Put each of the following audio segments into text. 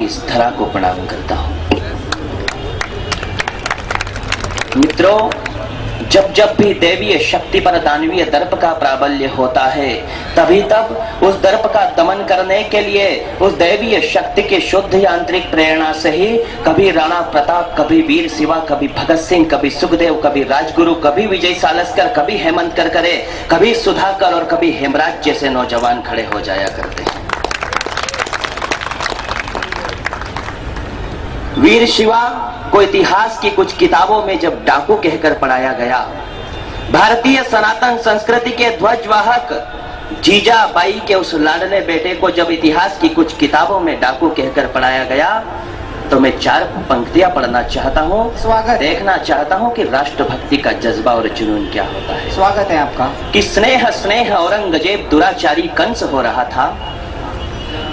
इस धरा को प्रणाम करता हूं। मित्रों, जब जब भी देवीय शक्ति पर दानवीय दर्प का प्राबल्य होता है, तभी तब उस दर्प का दमन करने के लिए उस देवीय शक्ति की शुद्ध यांत्रिक प्रेरणा से ही कभी राणा प्रताप, कभी वीर शिवा, कभी भगत सिंह, कभी सुखदेव, कभी राजगुरु, कभी विजय सालस्कर, कभी हेमंत करकरे, कभी सुधाकर और कभी हेमराज जैसे नौजवान खड़े हो जाया करते हैं। वीर शिवा को इतिहास की कुछ किताबों में जब डाकू कहकर पढ़ाया गया, भारतीय सनातन संस्कृति के ध्वजवाहक जीजाबाई के उस लाडले बेटे को जब इतिहास की कुछ किताबों में डाकू कहकर पढ़ाया गया, तो मैं 4 पंक्तियां पढ़ना चाहता हूं। स्वागत। देखना चाहता हूं कि राष्ट्रभक्ति का जज्बा और जुनून क्या होता है। स्वागत है आपका। कि स्नेह स्नेह औरंगजेब दुराचारी कंस हो रहा था,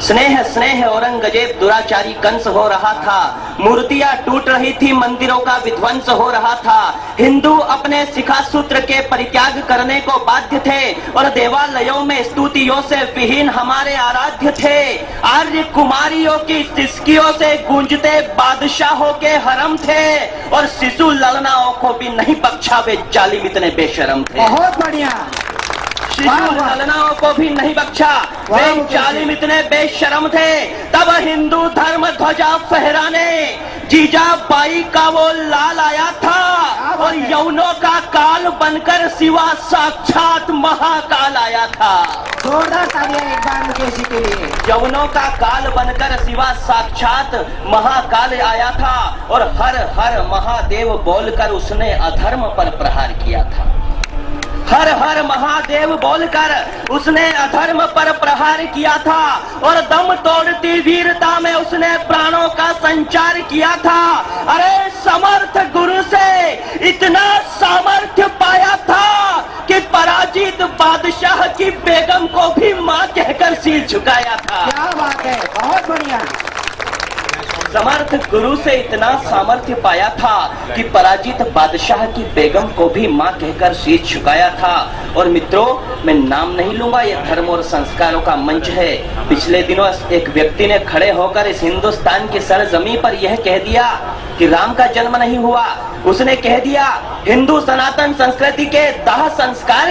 स्नेह स्नेह औरंगजेब दुराचारी कंस हो रहा था, मूर्तियां टूट रही थी, मंदिरों का विध्वंस हो रहा था, हिंदू अपने शिखा सूत्र के परित्याग करने को बाध्य थे और देवालयों में स्तुतियों से विहीन हमारे आराध्य थे। आर्य कुमारियों की सिसकियों से गूंजते बादशाहों के हरम थे और शिशु ललनाओं को भी नहीं बख्शा, वे जालिम इतने बेशरम थे। बहुत बढ़िया। शिशु ललनाओं को भी नहीं बख्शा, वे जालिम इतने बेशरम थे। तब हिंदू धर्म ध्वजा फहराने जीजाबाई का वो लाल आया था और यौनों का काल बनकर शिवा साक्षात महाकाल आया था। जोरदार तालियां एक बार मुकेश जी के लिए। यौनों का काल बनकर शिवा साक्षात महाकाल आया था और हर हर महादेव बोलकर उसने अधर्म पर प्रहार किया था। हर हर महादेव बोलकर उसने अधर्म पर प्रहार किया था और दम तोड़ती वीरता में उसने प्राणों का संचार किया था। अरे समर्थ गुरु से इतना सामर्थ्य पाया था कि पराजित बादशाह की बेगम को भी मां कहकर सिर झुकाया था। क्या बात है, बहुत बढ़िया। समर्थ गुरु से इतना सामर्थ्य पाया था कि पराजित बादशाह की बेगम को भी मां कहकर सिर झुकाया था। और मित्रों, मैं नाम नहीं लूंगा, यह धर्म और संस्कारों का मंच है। पिछले दिनों एक व्यक्ति ने खड़े होकर इस हिंदुस्तान की सरजमीं पर यह कह दिया कि राम का जन्म नहीं हुआ। उसने कह दिया हिंदू सनातन संस्कृति के दाह संस्कार